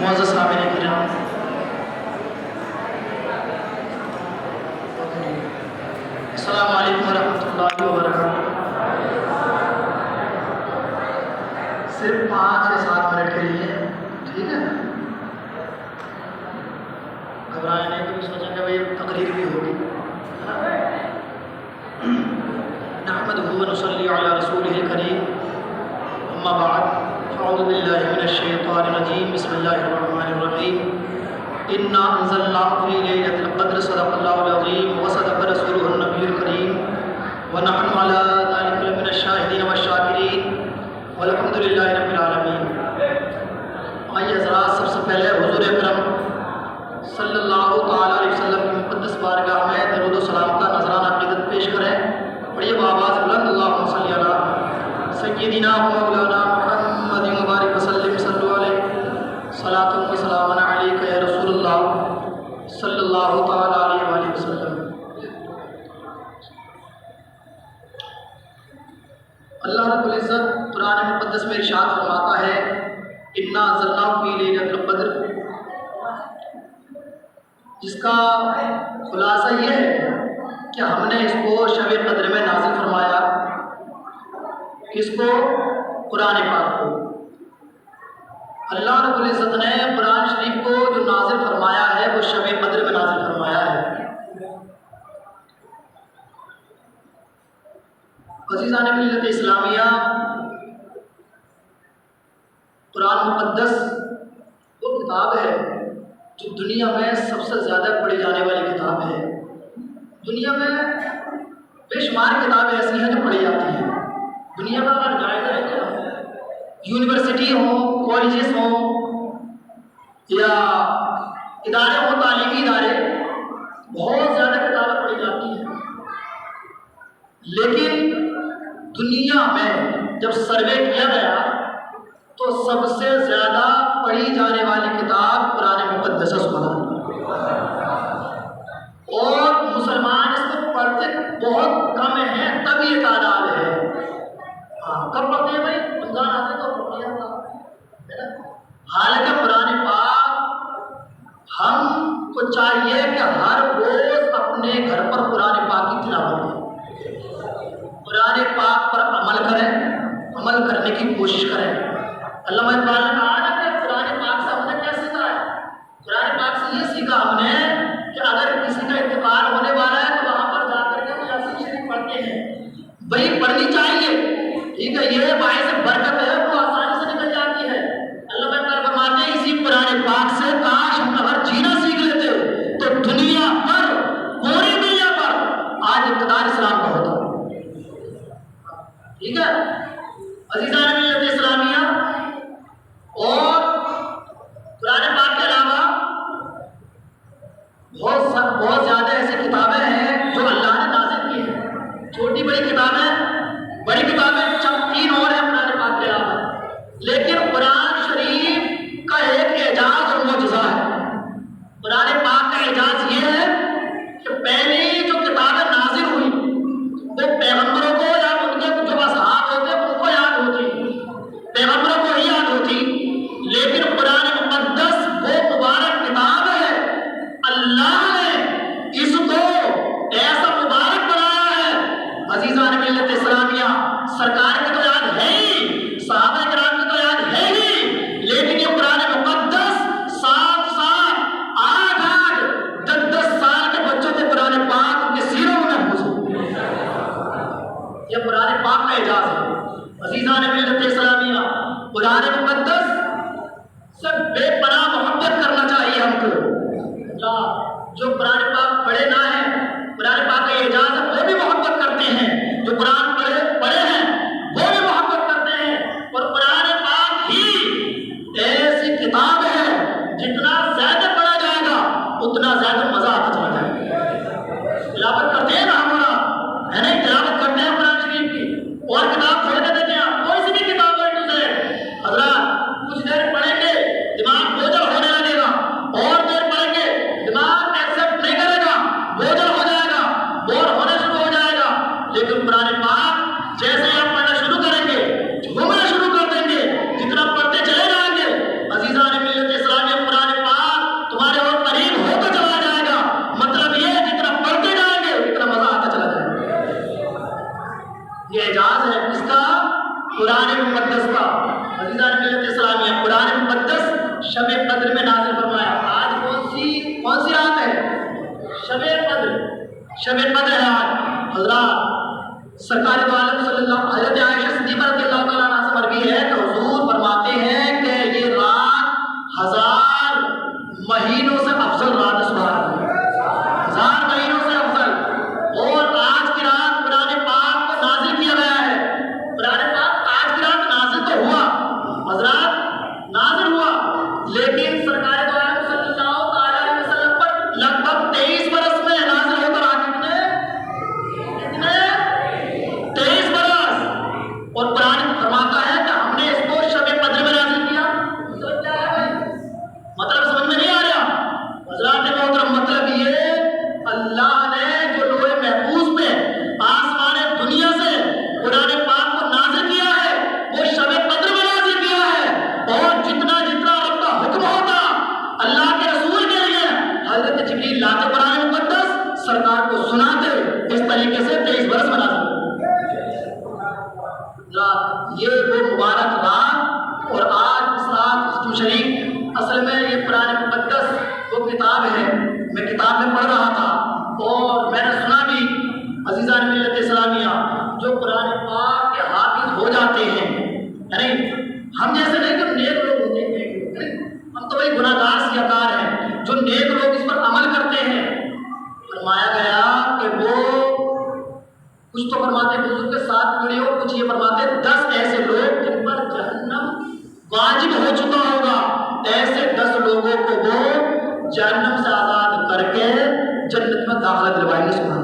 معزز سامعین کرام، السلام علیکم ورحمۃ اللہ وبرکاتہ۔ صرف 5 یا 7 منٹ کے لیے، ٹھیک ہے؟ گھبرائے نہیں، کبھی سوچیں کہ بھائی تقریر بھی ہوگی۔ نحمدہ و نصلی علی رسولہ الکریم، اما بعد، اعوذ باللہ من الشیطان الرجیم، بسم اللہ الرحمن الرحیم۔ انا انزلناہ فی لیلۃ القدر، صدق اللہ العظیم وصدق رسولہ النبی الکریم، ونحن علی ذلک لمن الشاہدین والشاکرین، والحمد للہ رب العالمین۔ آئیے حضرات، سب سے پہلے حضور اکرم صلی اللہ تعالیٰ علیہ وسلم کی مقدس بارگاہ میں درود و سلام کا نذرانہ عقیدت پیش کریں۔ پڑھیے بآواز بلند، اللہم صلی علی سیدنا و مولانا محمد مبارک وسلم، صلو علیہ صلاۃ و سلام علیک یا رسول اللہ صلی اللہ تعالیٰ علیہ وآلہ وسلم۔ اللہ رب العزت قرآن مقدس میں ارشاد فرماتا ہے، انا انزلناہ فی لیلۃ القدر، جس کا خلاصہ یہ ہے کہ ہم نے اس کو شب قدر میں نازل فرمایا۔ کس کو؟ قرآن پاک کو۔ اللہ رب العزت نے قرآن شریف کو جو نازل فرمایا ہے وہ شب قدر میں نازل فرمایا ہے۔ عزیزان ملت اسلامیہ، قرآن مقدس وہ کتاب ہے جو دنیا میں سب سے زیادہ پڑھی جانے والی کتاب ہے۔ دنیا میں بے شمار کتابیں ایسی ہیں جو پڑھی جاتی ہیں۔ دنیا کا اگر جائزہ ہے کہ یونیورسٹی ہوں، کالجز ہوں یا ادارے ہوں، تعلیمی ادارے، بہت زیادہ کتابیں پڑھی جاتی ہیں، لیکن دنیا میں جب سروے کیا گیا تو سب سے زیادہ پڑھی جانے والی کتاب قرآن مقدس ہے، اور مسلمان اس کو پڑھتے بہت کم ہیں، تب یہ تعداد ہے۔ کب پڑھتے ہیں بھائی؟ رمضان آتے تو پڑھ لیا تھا۔ حالانکہ قرآن پاک ہم کو چاہیے کہ ہر روز اپنے گھر پر قرآن پاک کی تلاوت کریں، قرآن پاک پر عمل کریں، عمل کرنے کی کوشش کریں۔ علامہ اقبال نے کہا نا کہ قرآن پاک سے ہم نے کیا سیکھا ہے؟ قرآن پاک سے یہ سیکھا ہم نے کہ اگر کسی کا انتقال ہونے والا ہے تو وہاں پر جا کر کے وہ یاسین شریف پڑھتے ہیں۔ بھائی پڑھنی چاہیے، ٹھیک ہے، یہ باعث برکت ہے، وہ آسانی سے نکل جاتی ہے۔ علامہ اقبال فرماتے ہیں اسی قرآن پاک سے کاش ہم اگر جینا سیکھ لیتے تو دنیا پر، پوری دنیا پر آج اقتدار اسلام کا ہوتا۔ ٹھیک ہے عزیزان ملت اسلامیہ، اور قرآن پاک کے علاوہ بہت زیادہ ایسی کتابیں ہیں جو اللہ نے نازل کی ہیں، چھوٹی بڑی کتابیں، بڑی کتابیں 3 اور ہیں قرآن پاک کے علاوہ، لیکن قرآن شریف کا ایک اعجاز اور معجزہ ہے۔ قرآن پاک کا اعجاز یہ ہے کہ پہلی جو کتابیں نازل ہوئی وہ پیغمبروں کو یا ان کے جو اصحاب ہوتے ان کو یاد ہوتی، پیغمبروں کو ہی یاد ہوتی، لیکن قرآن مقدس وہ مبارک کتاب ہے، اللہ نے اس کو ایسا مبارک بنایا ہے۔ عزیزان ملت اسلامیہ، سرکار کی تو یاد ہے ہی، صحابہ کرام کی تو یاد ہے ہی، لیکن یہ قرآن مقدس 7 سال 8 10 سال کے بچوں کو قرآن پاک ان کے سیروں میں محفوظ ہے۔ یہ قرآن پاک کا اعجاز ہے۔ عزیزان ملت اسلامیہ، قرآن مقدس سے بے پناہ محبت کرنا چاہیے ہم کو۔ جو قرآن پاک پڑھے نہ ہیں، قرآن پاک کا اعجاز ہے، وہ بھی محبت کرتے ہیں، جو قرآن پڑھے ہیں وہ بھی محبت کرتے ہیں۔ اور قرآن پاک ہی ایسی کتاب ہے جتنا زیادہ پڑھا جائے گا اتنا زیادہ مزہ آتا چلا جائے گا۔ تلاوت کرتے ہیں نا ہمارا ہے نا، تلاوت کرتے ہیں قرآن شریف کی، اور کتاب کھول کے دیکھیں آپ، کوئی سی بھی کتاب ہے حضرات، کچھ دیر پڑھیں گے دماغ ہو शब कद्र में नाज़िल फरमाया। आज कौन सी रात है? शब कद्र है आज। हज़रात सरकार दो आलम सल्लल्लाहु हज़रत आयशा सिद्दीक़ा रज़ियल्लाहु तआला अन्हा से मरवी है कि हुज़ूर फरमाते हैं कि ये रात 1000 महीनों से अफजल रात है। सुभान अल्लाह, 1000 महीनों से अफजल। और आज की रात कुरान पाक को नाज़िल किया गया है। कुरान पाक आज की रात नाज़िल तो हुआ हज़रात, नाज़िल हुआ, लेकिन सरकार दो आलम सल्लल्लाहु तआला अलैहि वसल्लम पर लगभग 23 बरस में नाज़िल होकर आ कितने 23 बरस। और कुरान फरमाता है कि हमने इसको शब कद्र में नाज़िल किया। मतलब क्या है भाई? मतलब समझ में नहीं आ रहा हज़रात मोहतरम? मतलब ये अल्लाह ने जो लोहे महफूज पे आसमान दुनिया से कुरान पाक को नाज़िल किया है वो शब कद्र में नाज़िल किया है। और जितना जितना रब का हुक्म होता अल्लाह के रसूल के लिए हज़रत जिब्रील लाते कुरान मुक़द्दस सरकार को सुनाते, इस तरीके से 23 बरस में नाज़िल। ये वो मुबारक रात। और आज इस रात खत्म शरीफ, असल में ये कुरान मुक़द्दस वो किताब है, मैं किताब में पढ़ रहा था और मैंने सुना भी अज़ीज़ान मिल्लत इस्लामिया जो कुरान पाक के हाफिज हो जाते हैं, यानी हम जैसे नहीं, जो नेक लोग होते हैं, हम तो भाई गुनाहगार सियाकार हैं, जो नेक लोग इस पर अमल करते हैं। फरमाया गया कि वो कुछ तो फरमाते हुजूर के 7 पीढ़ियों, कुछ ये फरमाते 10 ऐसे लोग जिन पर जहन्नम वाजिब हो चुका होगा, ऐसे 10 लोगों को वो जहन्नम से आज़ाद करके जन्नत में दाखिला दिलवाएंगे। सुभान।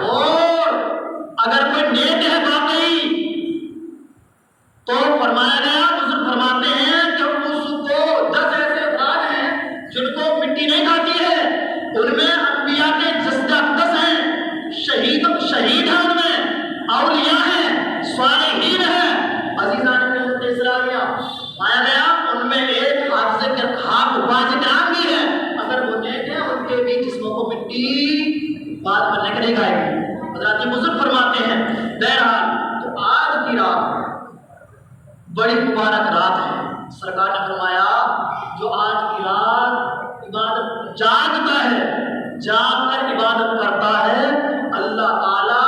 और अगर कोई नेक है वाकई तो फरमाया गया, हुजूर फरमाते हैं कि उसको 10 ऐसे अफराद हैं जिनको मिट्टी नहीं खाती है, उनमें अंबिया के जस्दा 10 हैं, शहीद हैं, उनमें औलिया हैं, स्वालिहीन हैं। अज़ीज़ान मिल्लत इस्लामिया पाया गया उनमें एक हाफ़िज़ किराम भी है। अगर वो नेक है उनके भी जिस्मों को मिट्टी बाद मरने के नहीं खाएगी। हज़रत बुज़ुर्ग फरमाते हैं। बहरहाल तो आज की रात बड़ी मुबारक रात है। सरकार ने फरमाया जो आज की रात इबादत जागता है, जाग कर इबादत करता है, अल्लाह ताला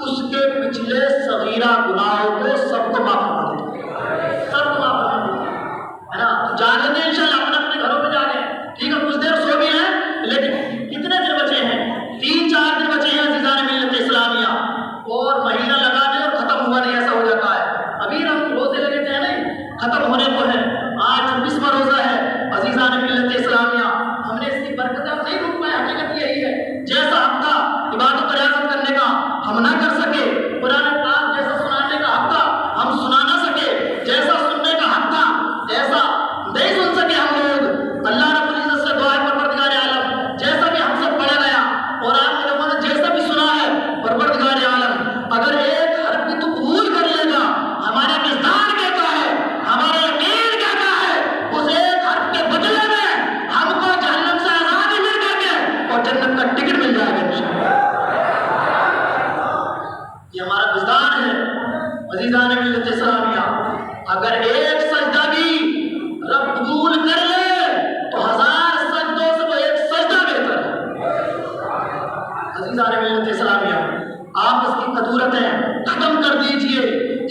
उसके पिछले सगीरा गुनाहों को सबको माफ कर देता है, सबको माफ कर देता है ना। जागे तो इंशाल्लाह अपने अपने घरों में जागे, ठीक है, कुछ देर सो भी हैं, लेकिन कितने दिन बचे हैं? 3-4 दिन बचे हैं अज़ीज़ान मिल्लत इस्लामिया, और महीना लगा दे और खत्म हुआ नहीं, ऐसा हो जाता है। अभी हम रोजे लगे थे नहीं, खत्म होने को है। आज 26वां रोजा है अज़ीज़ान मिल्लत इस्लामिया, हमने इसकी बरकत नहीं रुक पाए। हकीकत यही है, जैसा हफ्ता इबादत रियाज़त करने का हम ना कर सके, कुरान पाक जैसा सुनाने का हफ्ता हम सुना ना सके, जैसा सुनने का हफ्ता ऐसा नहीं सुन सके हम लोग। अल्लाह रब्बुल इज़्ज़त से दुआ है परवरदिगार आलम, जैसा भी हमसे पढ़ा गया और आप लोगों ने जैसा भी सुना है, परवरदिगार आलम अगर एक हर्फ भी तो कबूल कर लेगा, हमारा विज़दान कहता है, हमारा यकीन कहता है, उस एक हर्फ के बदले में हमको जहन्नम से आज़ादी मिल करके और जन्नत का टिकट मिल जाएगा इंशाअल्लाह। ये हमारा विज़दान है अज़ीज़ान मिल्लत इस्लामिया। अगर एक सजदा भी रब कबूल कर ले तो 1000 सजदों से वो एक सजदा बेहतर है। अज़ीज़ान मिल्लत इस्लामिया, आप इसकी कदूरतें खत्म कर दीजिए।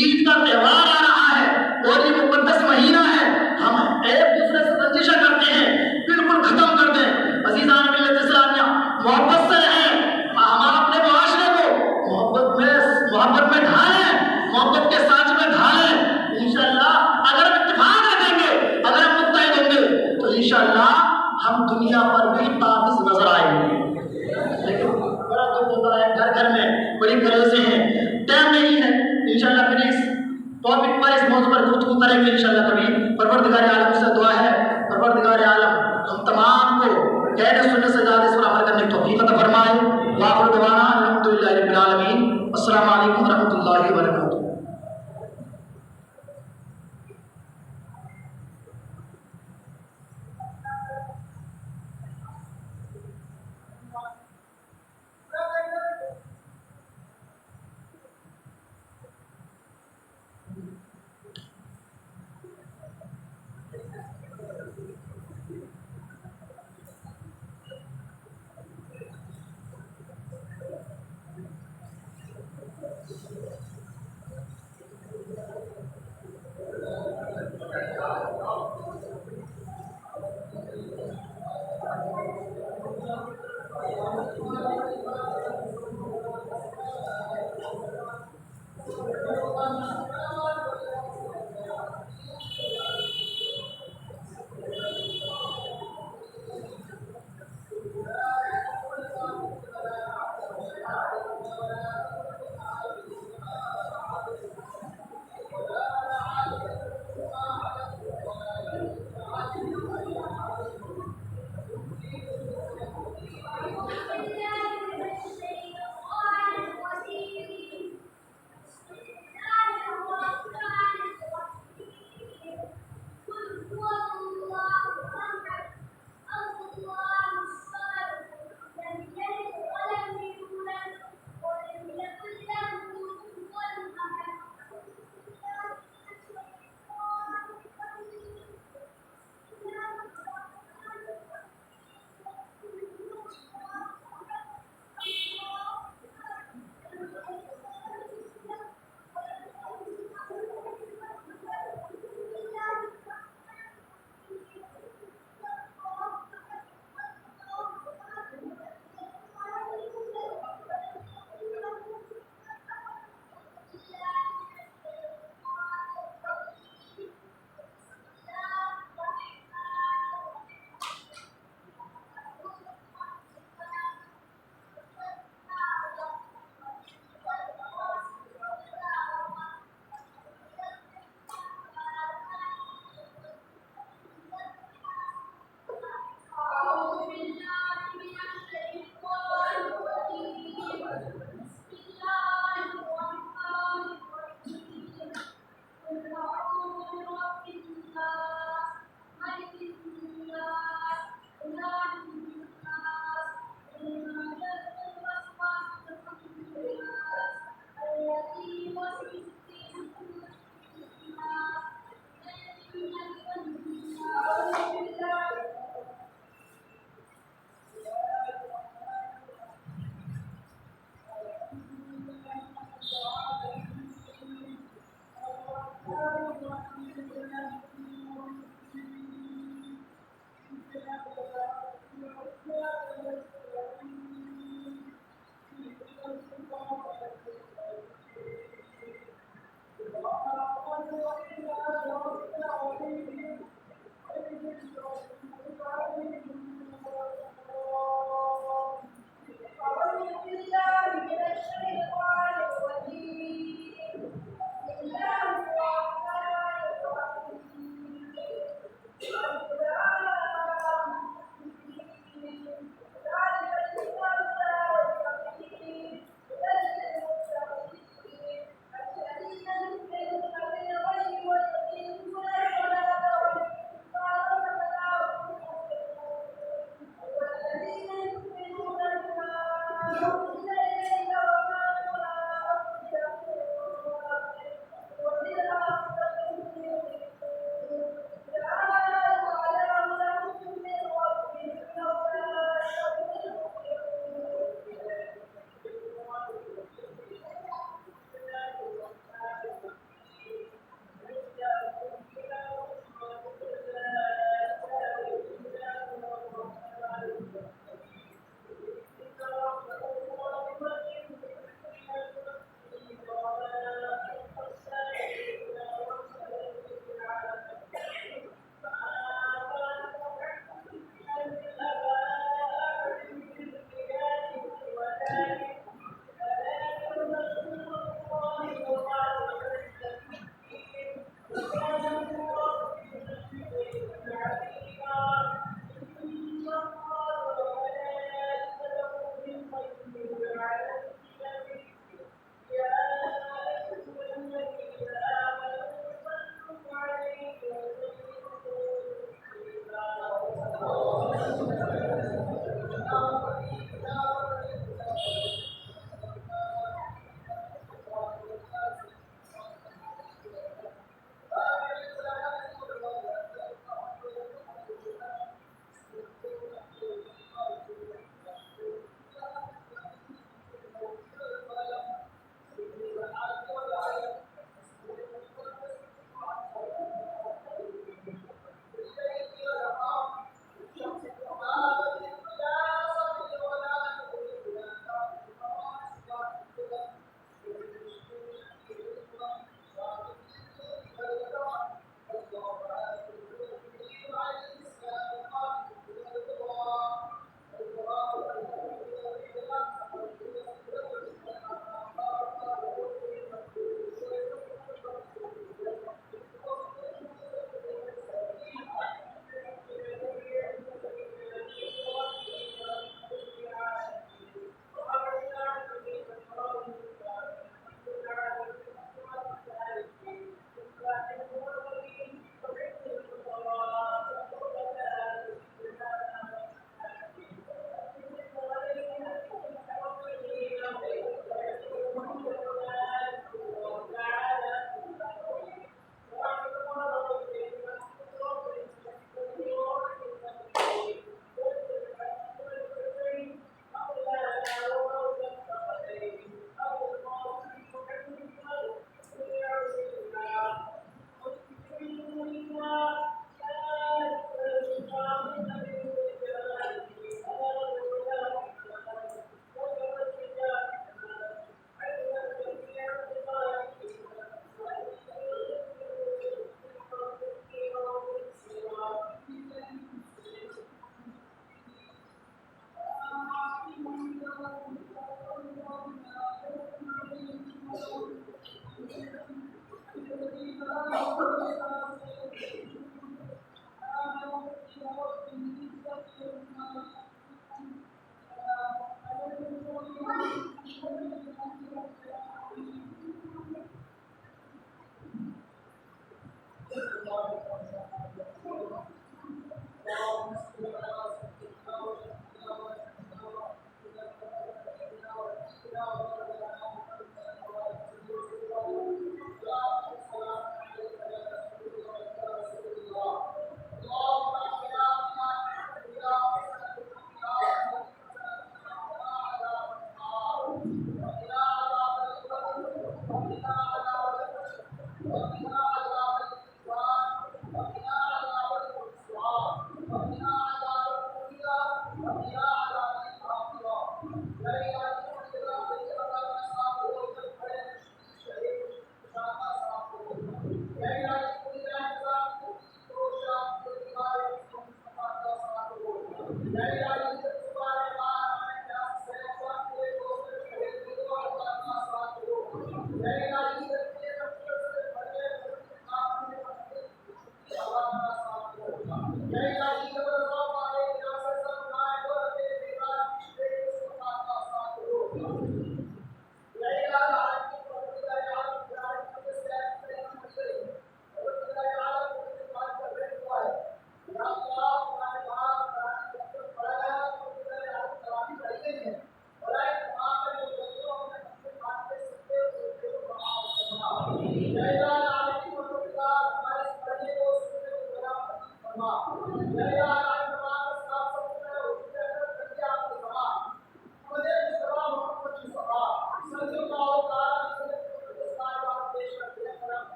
ईद का त्यौहार आ रहा है और ये मुक़द्दस महीना है, हम एक दूसरे से रंजिशा करते हैं, बिल्कुल खत्म कर दें। अज़ीज़ान मिल्लत इस्लामिया, मोहब्बत से रहें, हम अपने मुआशरे को मोहब्बत में ढालें, मोहब्बत के साथ में ढालें। इंशाअल्लाह अगर हम इत्तेफाक रखेंगे, अगर हम मुत्तहिद होंगे तो इंशाअल्लाह हम दुनिया पर भी ताबिज़ नजर आएंगे। लेकिन बड़ा दुख होता है, घर घर में बड़ी गरज से हैं, टाइम नहीं है। इंशाअल्लाह फिर इस टॉपिक पर, इस मौजू पर गुफ्तगू करेंगे इंशाअल्लाह कभी। परवरदिगार आलम से दुआ है, परवरदिगार आलम हम तमाम को कहने सुनने से ज़्यादा इस पर अमल करने की तौफीक अता फरमाए। व आखिर दवाना अल्हम्दुलिल्लाहि रब्बिल आलमीन। अस्सलामु अलैकुम व रहमतुल्लाहि व बरकातुहू।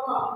ہماری